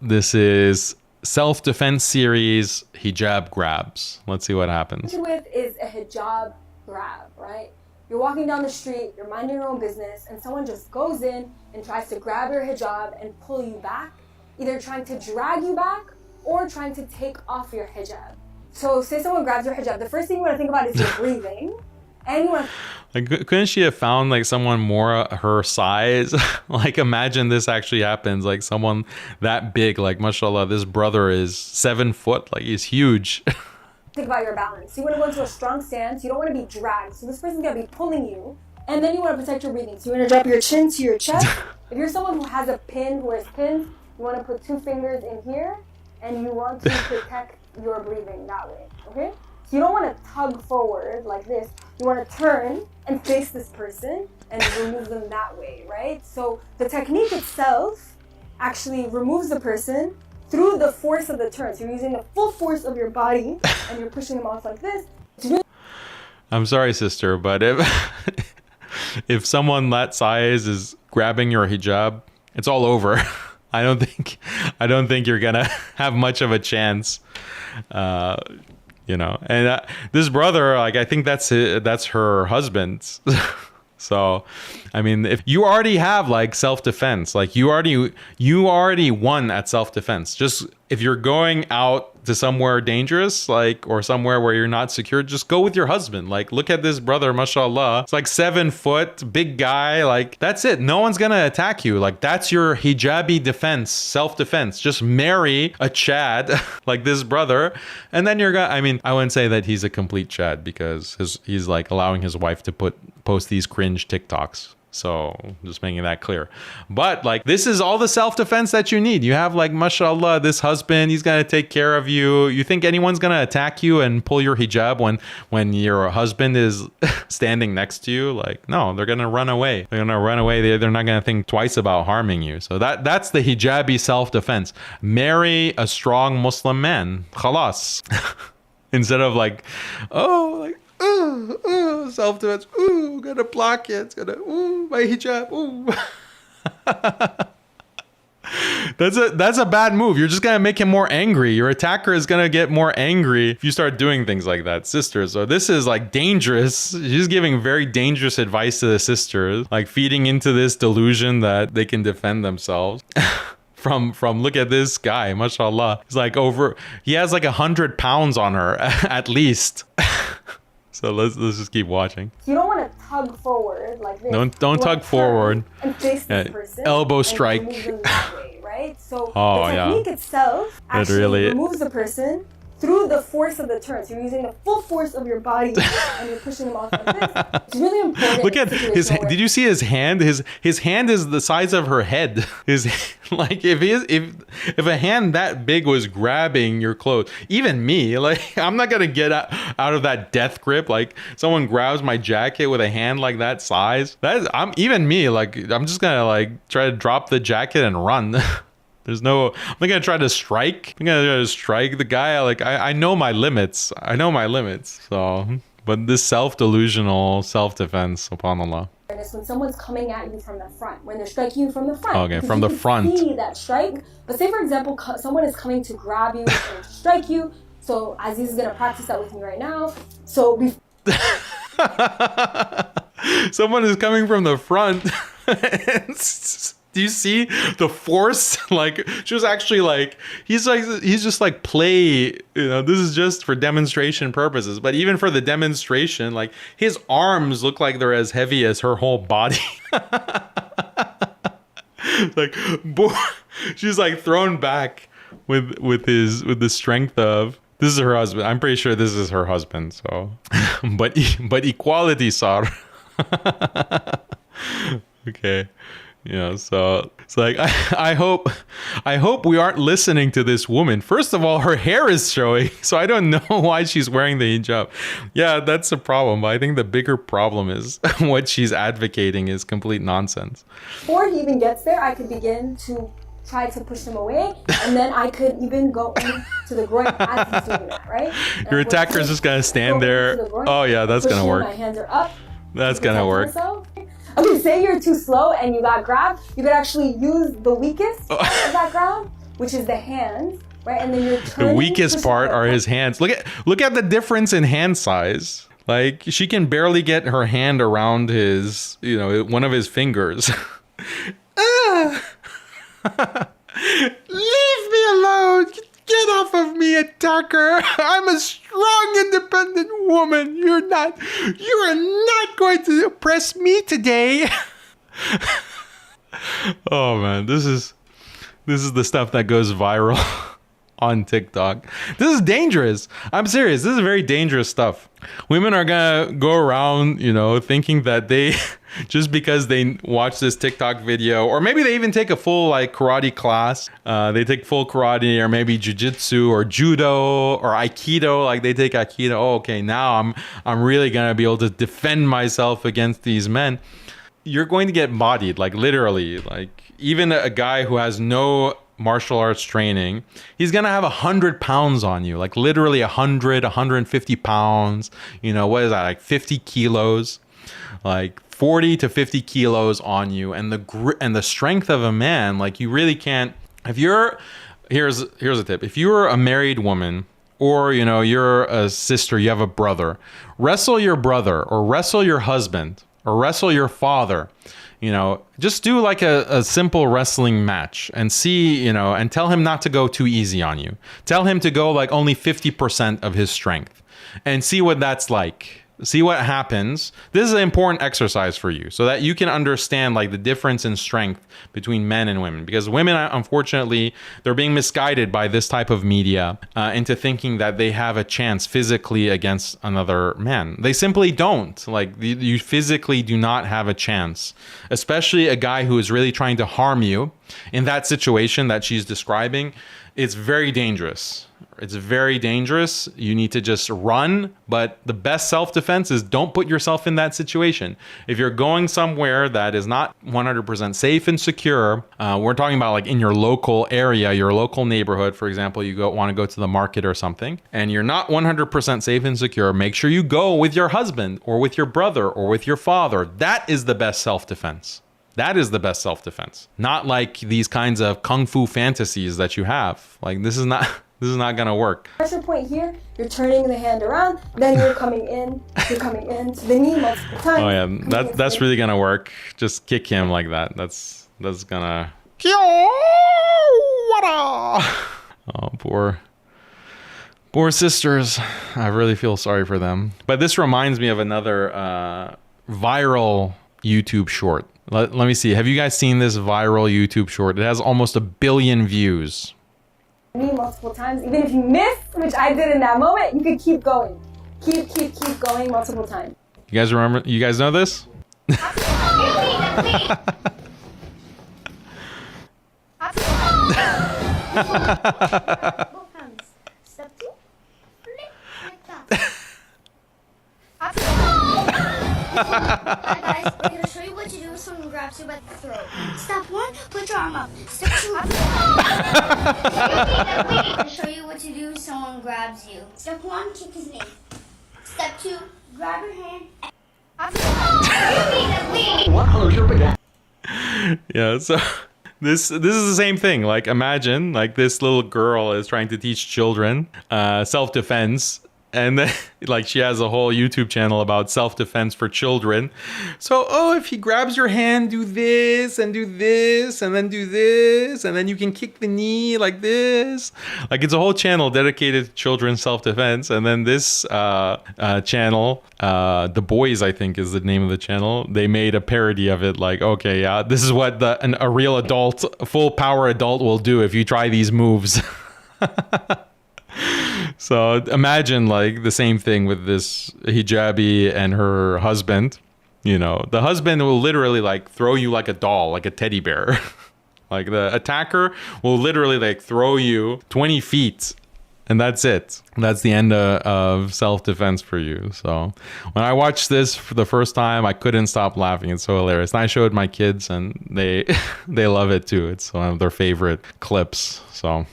This is self-defense series hijab grabs. Let's see what happens. With is a hijab grab, right? You're walking down the street, you're minding your own business, and someone just goes in and tries to grab your hijab and pull you back, either trying to drag you back or trying to take off your hijab. So say someone grabs your hijab, the first thing you want to think about is your breathing. And you want to... Like, couldn't she have found like someone more her size? Like, imagine this actually happens. Like someone that big, like mashallah, this brother is 7 foot, like he's huge. Think about your balance. You want to go into a strong stance. You don't want to be dragged. So this person's going to be pulling you. And then you want to protect your breathing. So you want to drop your chin to your chest. If you're someone who has a pin, who wears pins, you want to put 2 fingers in here. And you want to protect your breathing that way. Okay? So you don't want to tug forward like this. You want to turn and face this person and remove them that way, right? So the technique itself actually removes the person through the force of the turn. So you're using the full force of your body and you're pushing them off like this. I'm sorry, sister, but if someone that size is grabbing your hijab, it's all over. I don't think you're gonna have much of a chance. You know, and this brother, like, I think that's her husband. So, I mean, if you already have like self-defense, like you already won at self-defense. Just if you're going out to somewhere dangerous, like, or somewhere where you're not secure, just go with your husband. Like, look at this brother, mashallah. It's like 7 foot, big guy. Like, that's it. No one's gonna attack you. Like, that's your hijabi defense, self-defense. Just marry a Chad like this brother, and then you're gonna. I mean, I wouldn't say that he's a complete Chad because he's like allowing his wife to post these cringe TikToks. So just making that clear. But like, this is all the self-defense that you need. You have like, mashallah, this husband, he's going to take care of you. You think anyone's going to attack you and pull your hijab when your husband is standing next to you? Like, no, they're going to run away. They're going to run away. They're not going to think twice about harming you. So that's the hijabi self-defense. Marry a strong Muslim man. Khalas. Instead of like, oh, like, self-defense, gonna block it, it's gonna, my hijab, That's a bad move. You're just gonna make him more angry. Your attacker is gonna get more angry if you start doing things like that, sister. So this is like dangerous. She's giving very dangerous advice to the sisters, like feeding into this delusion that they can defend themselves. From look at this guy, mashallah. He's like he has like 100 pounds on her at least. So let's just keep watching. You don't want to tug forward like this. Don't tug forward. And face this person. Elbow strike. And remove them that way, right? So the technique itself actually removes the person through the force of the turn. So you're using the full force of your body and you're pushing them off like this. It's really important. Look at his. Did you see his hand? His hand is the size of her head. Like if a hand that big was grabbing your clothes, even me, like I'm not gonna get out of that death grip. Like someone grabs my jacket with a hand like that size. I'm just gonna like try to drop the jacket and run. I'm not gonna try to strike. I'm gonna try to strike the guy. Like I know my limits. So, but this self-delusional self-defense, subhanallah. When someone's coming at you from the front, when they're striking you from the front. Okay, from the front. See that strike. But say for example, someone is coming to grab you and strike you. So Aziz is gonna practice that with me right now. So someone is coming from the front. Do you see the force? Like she was actually like he's just like play, this is just for demonstration purposes. But even for the demonstration, like his arms look like they're as heavy as her whole body. Like she's like thrown back with the strength of, this is her husband. I'm pretty sure this is her husband. So but equality, sir. Okay. So it's like I hope we aren't listening to this woman. First of all, her hair is showing, so I don't know why she's wearing the hijab. Yeah, that's a problem. But I think the bigger problem is what she's advocating is complete nonsense. Before he even gets there, I could begin to try to push him away, and then I could even go into the groin as he's doing that, right? Your attacker is just gonna stand there. Oh yeah, that's gonna work. My hands are up. That's gonna work. Okay, say you're too slow and you got grabbed, you could actually use the weakest of that grab which is the hands, right? And then you're The turning. weakest part are his hands. Look at the difference in hand size. Like, she can barely get her hand around his, one of his fingers. Leave me alone. Get off of me, attacker. I'm a strong, independent woman. You are not going to oppress me today. Oh man, this is the stuff that goes viral on TikTok. This is dangerous. I'm serious. This is very dangerous stuff. Women are gonna go around, thinking that they just because they watch this TikTok video, or maybe they even take a full like karate class. They take full karate, or maybe jujitsu or judo or aikido. Like they take aikido. Oh, okay, now I'm really gonna be able to defend myself against these men. You're going to get bodied, like literally. Like even a guy who has no martial arts training, he's gonna have 100 pounds on you, like literally 150 pounds. What is that, like 50 kilos, like 40 to 50 kilos on you, and the strength of a man. Like you really can't. Here's a tip: if you're a married woman, or you're a sister, you have a brother, wrestle your brother, or wrestle your husband, or wrestle your father. Just do like a simple wrestling match and see, and tell him not to go too easy on you. Tell him to go like only 50% of his strength and see what that's like. See what happens. This is an important exercise for you so that you can understand like the difference in strength between men and women, because women, unfortunately, they're being misguided by this type of media into thinking that they have a chance physically against another man. They simply don't. Like you physically do not have a chance, especially a guy who is really trying to harm you in that situation that she's describing. It's very dangerous. It's very dangerous. You need to just run. But the best self-defense is don't put yourself in that situation. If you're going somewhere that is not 100% safe and secure, we're talking about like in your local area, your local neighborhood, for example, you want to go to the market or something, and you're not 100% safe and secure, make sure you go with your husband or with your brother or with your father. That is the best self-defense. That is the best self-defense. Not like these kinds of kung fu fantasies that you have. Like this is not gonna work. Pressure point here, you're turning the hand around, then you're coming in to the knee multiple times. Oh yeah, that's really gonna work. Just kick him like that. That's gonna. Oh, poor sisters. I really feel sorry for them. But this reminds me of another viral YouTube short. Let me see. Have you guys seen this viral YouTube short? It has almost 1 billion views. Me multiple times. Even if you miss, which I did in that moment, you could keep going. Keep going multiple times. You guys remember? You guys know this? Both hands. Step 2. Flip like that. Alright guys, I'm gonna show you what to do if someone grabs you by the throat. Step 1, put your arm up. Step 2, I'm gonna show you what to do if someone grabs you. Step 1, kick his knee. Step 2, grab your hand. Yeah, so this is the same thing. Like imagine like this little girl is trying to teach children self-defense. And then, like, she has a whole YouTube channel about self-defense for children. So, if he grabs your hand, do this, and do this, and then do this, and then you can kick the knee like this. Like, it's a whole channel dedicated to children's self-defense. And then this channel, The Boys, I think is the name of the channel. They made a parody of it. Like, okay, yeah, this is what a real adult, full power adult will do if you try these moves. So imagine like the same thing with this hijabi and her husband. The husband will literally like throw you like a doll, like a teddy bear. Like the attacker will literally like throw you 20 feet and that's it. That's the end of self-defense for you. So when I watched this for the first time, I couldn't stop laughing. It's so hilarious. And I showed my kids and they love it too. It's one of their favorite clips. So